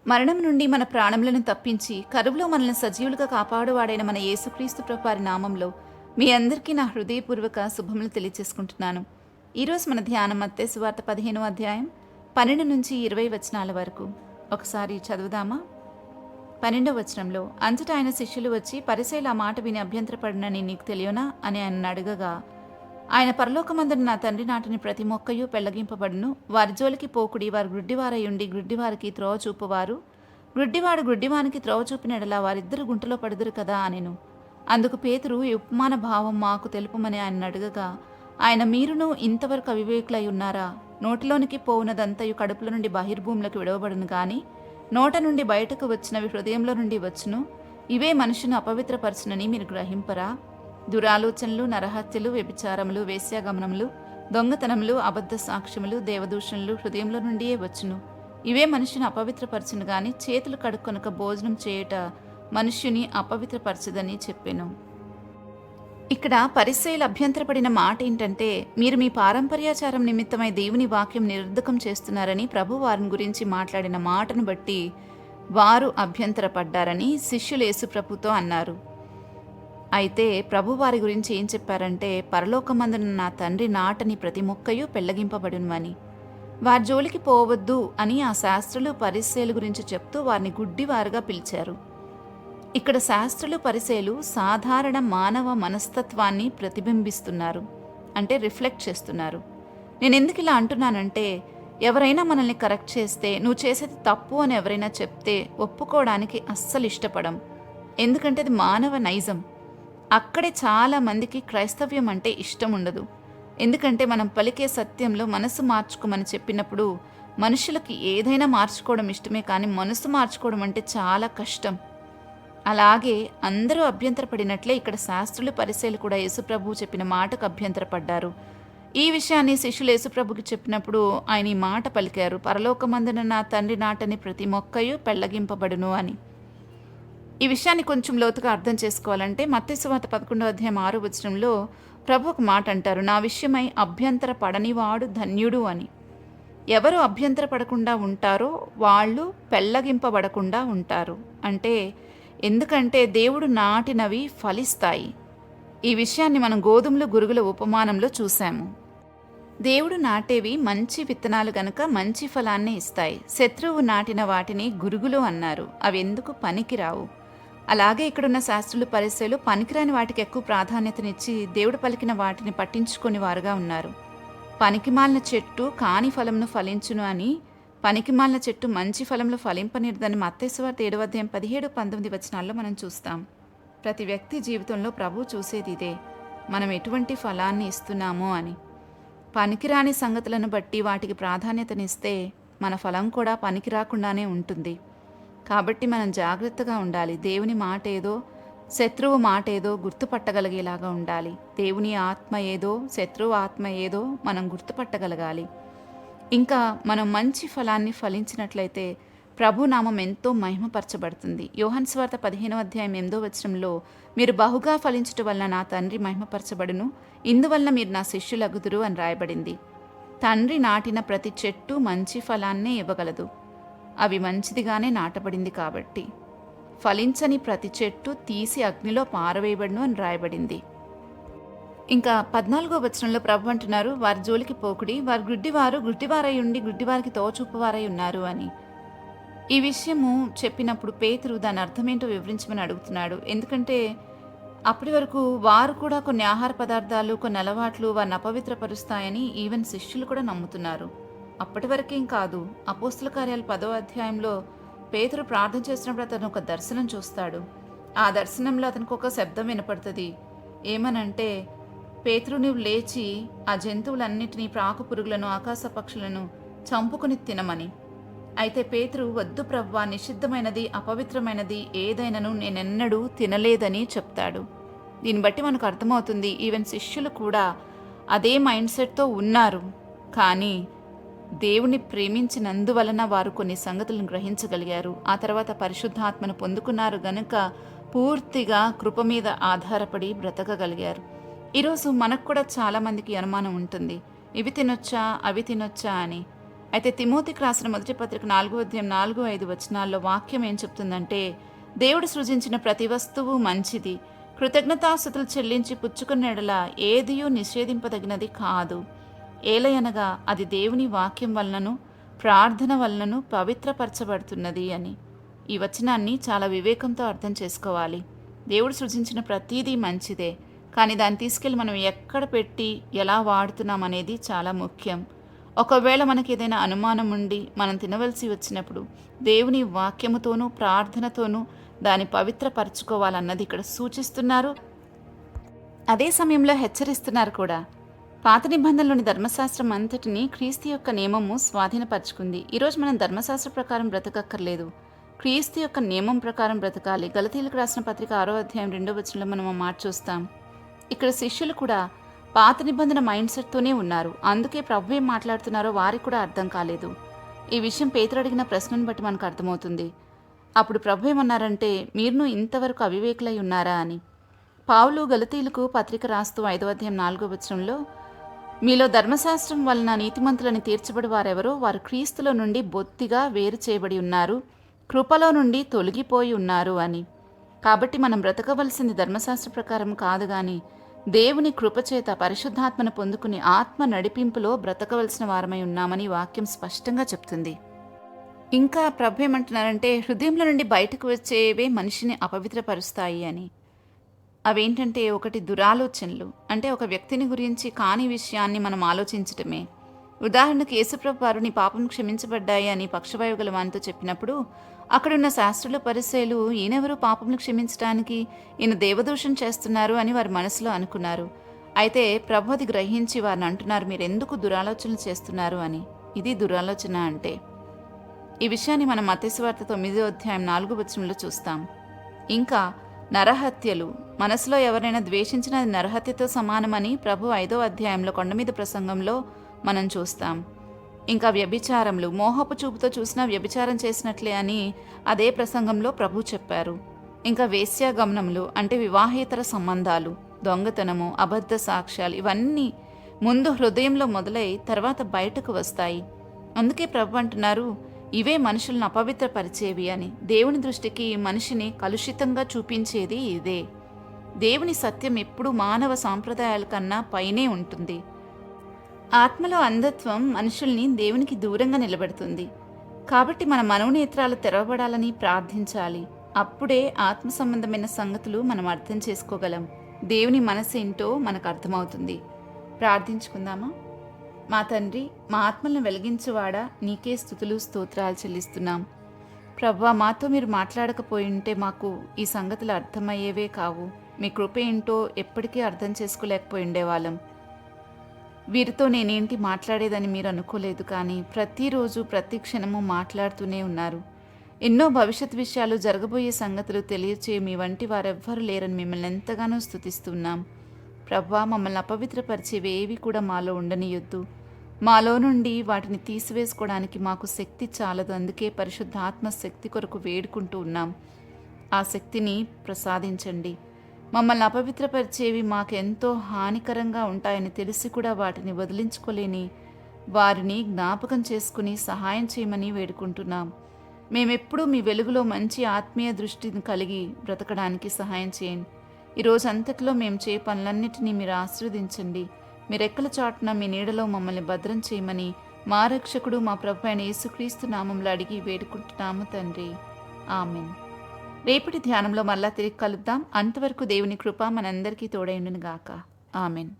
మరణం నుండి మన ప్రాణములను తప్పించి కరువులో మనల్ని సజీవులుగా కాపాడువాడైన మన యేసుక్రీస్తు ప్రభువారి నామంలో మీ అందరికీ నా హృదయపూర్వక శుభములు తెలియజేసుకుంటున్నాను. ఈరోజు మన ధ్యానం మత్తయి సువార్త 15వ అధ్యాయం 12 నుంచి 20 వచనాల వరకు. ఒకసారి చదువుదామా? 12వ వచనంలో, అంతటా ఆయన శిష్యులు వచ్చి, పరిసయ్యులు ఆ మాట విని అభ్యంతరపడినని నీకు తెలియనా అని ఆయన అడగగా, ఆయన పరలోకమందున నా తండ్రి నాటిని ప్రతి మొక్కయు పెళ్లగింపబడును. వారి జోలికి పోకుడి, వారు గ్రుడ్డివారై ఉండి గ్రుడ్డివారికి త్రోవ చూపువారు. గ్రుడ్డివాడు గ్రుడ్డివానికి త్రోవ చూపినడలా వారిద్దరు గుంటలో పడుదురు కదా అనెను. అందుకు పేతురు, ఈ ఉపమాన భావం మాకు తెలుపుమని ఆయన అడగగా, ఆయన, మీరును ఇంతవరకు అవివేకులై ఉన్నారా? నోటిలోనికి పోవునదంతయు కడుపులో నుండి బహిర్భూములకు విడవబడును గాని నోట నుండి బయటకు వచ్చినవి హృదయంలో నుండి వచ్చును. ఇవే మనుషును అపవిత్రపరచునని మీరు గ్రహింపరా? దురాలోచనలు, నరహత్యలు, వ్యభిచారములు, వేశ్యాగమనములు, దొంగతనములు, అబద్ధ సాక్ష్యములు, దేవదూషణలు హృదయంలో నుండియే వచ్చును. ఇవే మనుషుని అపవిత్రపరచును గాని చేతులు కడుక్కొనక భోజనం చేయుట మనుష్యుని అపవిత్రపరచదని చెప్పెను. ఇక్కడ పరిసయ్యులు అభ్యంతరపడిన మాట ఏంటంటే, మీరు మీ పారంపర్యాచారం నిమిత్తమై దేవుని వాక్యం నిరర్ధకం చేస్తున్నారని ప్రభు వారిని గురించి మాట్లాడిన మాటను బట్టి వారు అభ్యంతరపడ్డారని శిష్యులు యేసు ప్రభుతో అన్నారు. అయితే ప్రభు వారి గురించి ఏం చెప్పారంటే, పరలోకమందున నా తండ్రి నాటని ప్రతి మొక్కయు పెళ్లగింపబడును అని. వారి జోలికి పోవద్దు అని ఆ శాస్త్రులు పరిసయ్యుల గురించి చెప్తూ వారిని గుడ్డివారుగా పిలిచారు. ఇక్కడ శాస్త్రులు పరిసయ్యులు సాధారణ మానవ మనస్తత్వాన్ని ప్రతిబింబిస్తున్నారు, అంటే రిఫ్లెక్ట్ చేస్తున్నారు. నేను ఎందుకు ఇలా అంటున్నానంటే, ఎవరైనా మనల్ని కరెక్ట్ చేస్తే, నువ్వు చేసేది తప్పు అని ఎవరైనా చెప్తే ఒప్పుకోవడానికి అస్సలు ఇష్టపడం. ఎందుకంటే అది మానవ నైజం. అక్కడే చాలా మందికి క్రైస్తవ్యం అంటే ఇష్టం ఉండదు. ఎందుకంటే మనం పలికే సత్యంలో మనసు మార్చుకోమని చెప్పినప్పుడు మనుషులకి ఏదైనా మార్చుకోవడం ఇష్టమే, కానీ మనసు మార్చుకోవడం అంటే చాలా కష్టం. అలాగే అందరూ అభ్యంతరపడినట్లే ఇక్కడ శాస్త్రులు పరిసయ్యులు కూడా యేసుప్రభువు చెప్పిన మాటకు అభ్యంతరపడ్డారు. ఈ విషయాన్ని శిష్యులు యేసుప్రభుకి చెప్పినప్పుడు ఆయన ఈ మాట పలికారు, పరలోకమందున నా తండ్రి నాటని ప్రతి మొక్కయు పెళ్లగింపబడును అని. ఈ విషయాన్ని కొంచెం లోతుగా అర్థం చేసుకోవాలంటే మత్తయి సువార్త 11వ అధ్యాయం 6వ వచనంలో ప్రభు ఒక మాట అంటారు, నా విషయమై అభ్యంతర పడనివాడు ధన్యుడు అని. ఎవరు అభ్యంతర పడకుండా ఉంటారో వాళ్ళు పెళ్లగింపబడకుండా ఉంటారు. అంటే ఎందుకంటే దేవుడు నాటినవి ఫలిస్తాయి. ఈ విషయాన్ని మనం గోధుమలు గురుగుల ఉపమానంలో చూశాము. దేవుడు నాటేవి మంచి విత్తనాలు గనుక మంచి ఫలాన్ని ఇస్తాయి. శత్రువు నాటిన వాటిని గురుగులు అన్నారు. అవి ఎందుకు పనికిరావు. అలాగే ఇక్కడున్న శాస్త్రులు పరిసయ్యులు పనికిరాని వాటికి ఎక్కువ ప్రాధాన్యతనిచ్చి దేవుడు పలికిన వాటిని పట్టించుకొని వారుగా ఉన్నారు. పనికిమాలిన చెట్టు కాని ఫలంను ఫలించును అని, పనికిమాలిన చెట్టు మంచి ఫలంలో ఫలింపనిర్దని మత్తయి సువార్త 7వ అధ్యాయం 17-19 వచనాల్లో మనం చూస్తాం. ప్రతి వ్యక్తి జీవితంలో ప్రభు చూసేది ఇదే, మనం ఎటువంటి ఫలాన్ని ఇస్తున్నామో అని. పనికిరాని సంగతులను బట్టి వాటికి ప్రాధాన్యతనిస్తే మన ఫలం కూడా పనికి రాకుండానే ఉంటుంది. కాబట్టి మనం జాగ్రత్తగా ఉండాలి. దేవుని మాట ఏదో, శత్రువు మాట ఏదో గుర్తుపట్టగలిగేలాగా ఉండాలి. దేవుని ఆత్మ ఏదో, శత్రువు ఆత్మ ఏదో మనం గుర్తుపట్టగలగాలి. ఇంకా మనం మంచి ఫలాన్ని ఫలించినట్లయితే ప్రభు నామం ఎంతో మహిమపరచబడుతుంది. యోహాను సువార్త 15వ అధ్యాయం 8వ వచనంలో, మీరు బహుగా ఫలించుట వలన నా తండ్రి మహిమపరచబడును, ఇందువలన మీరు నా శిష్యులగుదురు అని రాయబడింది. తండ్రి నాటిన ప్రతి చెట్టు మంచి ఫలాన్నే ఇవ్వగలదు. అవి మంచిదిగానే నాటబడింది కాబట్టి. ఫలించని ప్రతి చెట్టు తీసి అగ్నిలో పారవేయబడును అని రాయబడింది. ఇంకా 14వ వచనంలో ప్రభు అంటున్నారు, వారి జోలికి పోకుడి, వారు గుడ్డివారై ఉండి గుడ్డివారికి తోచూపువారై ఉన్నారు అని. ఈ విషయము చెప్పినప్పుడు పేతురు దాని అర్థమేంటో వివరించమని అడుగుతున్నాడు. ఎందుకంటే అప్పటి వరకు వారు కూడా కొన్ని ఆహార పదార్థాలు, కొన్ని అలవాట్లు వారిని అపవిత్రపరుస్తాయని ఈవెన్ శిష్యులు కూడా నమ్ముతున్నారు. అప్పటి వరకేం కాదు, అపోస్తుల కార్యాలు 10వ అధ్యాయంలో పేతురు ప్రార్థన చేసినప్పుడు అతను ఒక దర్శనం చూస్తాడు. ఆ దర్శనంలో అతనికి ఒక శబ్దం వినపడుతుంది. ఏమనంటే, పేతురు, నువ్వు లేచి ఆ జంతువులన్నిటినీ, ప్రాకు పురుగులను, ఆకాశ పక్షులను చంపుకుని తినమని. అయితే పేతురు, వద్దు ప్రభువా, నిషిద్ధమైనది, అపవిత్రమైనది ఏదైనాను నేనెన్నడూ తినలేదని చెప్తాడు. దీన్ని బట్టి మనకు అర్థమవుతుంది, ఈవెన్ శిష్యులు కూడా అదే మైండ్ సెట్తో ఉన్నారు. కానీ దేవుని ప్రేమించినందువలన వారు కొన్ని సంగతులను గ్రహించగలిగారు. ఆ తర్వాత పరిశుద్ధాత్మను పొందుకున్నారు గనుక పూర్తిగా కృప మీద ఆధారపడి బ్రతకగలిగారు. ఈరోజు మనకు కూడా చాలామందికి అనుమానం ఉంటుంది, ఇవి తినొచ్చా అవి తినొచ్చా అని. అయితే తిమోతికి రాసిన మొదటి పత్రిక 4:4-5 వాక్యం ఏం చెప్తుందంటే, దేవుడు సృజించిన ప్రతి వస్తువు మంచిది, కృతజ్ఞతాస్తుతులు చెల్లించి పుచ్చుకున్న ఎడల ఏదియూ నిషేధింపదగినది కాదు. ఏలయనగా అది దేవుని వాక్యం వలనను ప్రార్థన వలనను పవిత్రపరచబడుతున్నది అని. ఈ వచనాన్ని చాలా వివేకంతో అర్థం చేసుకోవాలి. దేవుడు సృజించిన ప్రతీదీ మంచిదే, కానీ దాన్ని తీసుకెళ్ళి మనం ఎక్కడ పెట్టి ఎలా వాడుతున్నాం అనేది చాలా ముఖ్యం. ఒకవేళ మనకి ఏదైనా అనుమానం ఉండి మనం తినవలసి వచ్చినప్పుడు దేవుని వాక్యముతోనూ ప్రార్థనతోనూ దాన్ని పవిత్రపరచుకోవాలన్నది ఇక్కడ సూచిస్తున్నారు. అదే సమయంలో హెచ్చరిస్తున్నారు కూడా. పాత నిబంధనలోని ధర్మశాస్త్రం అంతటినీ క్రీస్తు యొక్క నియమము స్వాధీనపరుచుకుంది. ఈరోజు మనం ధర్మశాస్త్ర ప్రకారం బ్రతకక్కర్లేదు, క్రీస్తు యొక్క నియమం ప్రకారం బ్రతకాలి. గలతీయులకు రాసిన పత్రిక 6:2 మనం ఆ మాట చూస్తాం. ఇక్కడ శిష్యులు కూడా పాత నిబంధన మైండ్ సెట్తోనే ఉన్నారు. అందుకే ప్రభు ఏం మాట్లాడుతున్నారో వారికి కూడా అర్థం కాలేదు. ఈ విషయం పేతురు అడిగిన ప్రశ్నను బట్టి మనకు అర్థమవుతుంది. అప్పుడు ప్రభు ఏమన్నారంటే, మీరును ఇంతవరకు అవివేకులై ఉన్నారా అని. పౌలు గలతీయులకు పత్రిక రాస్తూ 5:4 మీలో ధర్మశాస్త్రం వలన నీతిమంతులని తీర్చబడి వారెవరో వారు క్రీస్తులో నుండి బొత్తిగా వేరు చేయబడి ఉన్నారు, కృపలో నుండి తొలగిపోయి ఉన్నారు అని. కాబట్టి మనం బ్రతకవలసింది ధర్మశాస్త్ర ప్రకారం కాదు గాని దేవుని కృపచేత పరిశుద్ధాత్మను పొందుకుని ఆత్మ నడిపింపులో బ్రతకవలసిన వారమై ఉన్నామని వాక్యం స్పష్టంగా చెప్తుంది. ఇంకా ప్రభు ఏమంటున్నారంటే, హృదయంలో నుండి బయటకు వచ్చేవే మనిషిని అపవిత్రపరుస్తాయి అని. అవేంటంటే, ఒకటి దురాలోచనలు, అంటే ఒక వ్యక్తిని గురించి కాని విషయాన్ని మనం ఆలోచించటమే. ఉదాహరణకు యేసుప్రభు వారు నీ పాపం క్షమించబడ్డాయి అని పక్షవాయువు గల వానితో చెప్పినప్పుడు అక్కడున్న శాస్త్రులు పరిసయ్యులు ఈయనెవరు పాపములు క్షమించడానికి, ఈయన దేవదూషణ చేస్తున్నారు అని వారి మనసులో అనుకున్నారు. అయితే ప్రభు అది గ్రహించి వారిని అంటున్నారు, మీరు ఎందుకు దురాలోచనలు చేస్తున్నారు అని. ఇది దురాలోచన అంటే. ఈ విషయాన్ని మనం మత్తయి సువార్త 9:4 చూస్తాం. ఇంకా నరహత్యలు, మనసులో ఎవరైనా ద్వేషించిన అది నరహత్యతో సమానమని ప్రభు 5వ అధ్యాయంలో కొండ మీద ప్రసంగంలో మనం చూస్తాం. ఇంకా వ్యభిచారములు, మోహపు చూపుతో చూసినా వ్యభిచారం చేసినట్లే అని అదే ప్రసంగంలో ప్రభు చెప్పారు. ఇంకా వేశ్యాగమనములు, అంటే వివాహేతర సంబంధాలు, దొంగతనము, అబద్ధ సాక్ష్యాలు, ఇవన్నీ ముందు హృదయంలో మొదలై తర్వాత బయటకు వస్తాయి. అందుకే ప్రభు అంటున్నారు, ఇవే మనుషులను అపవిత్రపరిచేవి అని. దేవుని దృష్టికి మనిషిని కలుషితంగా చూపించేది ఇదే. దేవుని సత్యం ఎప్పుడూ మానవ సాంప్రదాయాల కన్నా పైనే ఉంటుంది. ఆత్మలో అంధత్వం మనుషుల్ని దేవునికి దూరంగా నిలబెడుతుంది. కాబట్టి మన మనోనేత్రాలు తెరవబడాలని ప్రార్థించాలి. అప్పుడే ఆత్మ సంబంధమైన సంగతులు మనం అర్థం చేసుకోగలం. దేవుని మనసేంటో మనకు అర్థమవుతుంది. ప్రార్థించుకుందామా? మా తండ్రి, మా ఆత్మలను వెలిగించువాడా, నీకే స్తుతులు స్తోత్రాలు చెల్లిస్తున్నాం. ప్రభువా, మాతో మీరు మాట్లాడకపోయి ఉంటే మాకు ఈ సంగతులు అర్థమయ్యేవే కావు. మీ కృప ఏంటో ఎప్పటికీ అర్థం చేసుకోలేకపోయి ఉండేవాళ్ళం. వీరితో నేనేంటి మాట్లాడేదని మీరు అనుకోలేదు, కానీ ప్రతిరోజు ప్రతి క్షణము మాట్లాడుతూనే ఉన్నారు. ఎన్నో భవిష్యత్ విషయాలు, జరగబోయే సంగతులు తెలియచే మీ వంటి వారెవ్వరూ లేరని మిమ్మల్ని ఎంతగానో స్తుతిస్తున్నాం. ప్రభువా, మమ్మల్ని అపవిత్రపరిచేవి ఏవి కూడా మాలో ఉండనియొద్దు. మాలో నుండి వాటిని తీసివేసుకోవడానికి మాకు శక్తి చాలదు. అందుకే పరిశుద్ధాత్మ శక్తి కొరకు వేడుకుంటూ ఉన్నాం. ఆ శక్తిని ప్రసాదించండి. మమ్మల్ని అపవిత్రపరిచేవి మాకెంతో హానికరంగా ఉంటాయని తెలిసి కూడా వాటిని వదిలించుకోలేని వారిని జ్ఞాపకం చేసుకుని సహాయం చేయమని వేడుకుంటున్నాం. మేమెప్పుడూ మీ వెలుగులో మంచి ఆత్మీయ దృష్టిని కలిగి బ్రతకడానికి సహాయం చేయండి. ఈరోజు అంతట్లో మేము చేయ పనులన్నిటినీ మీరు ఆశీర్వదించండి. మీ రెక్కల చాటున మీ నీడలో మమ్మల్ని భద్రం చేయమని మా రక్షకుడు, మా ప్రభు అయిన యేసుక్రీస్తు నామంలో అడిగి వేడుకుంటున్నాము తండ్రి. ఆమెన్. రేపటి ధ్యానంలో మళ్ళా తిరిగి కలుద్దాం. అంతవరకు దేవుని కృప మనందరికీ తోడైండును గాక. ఆమెన్.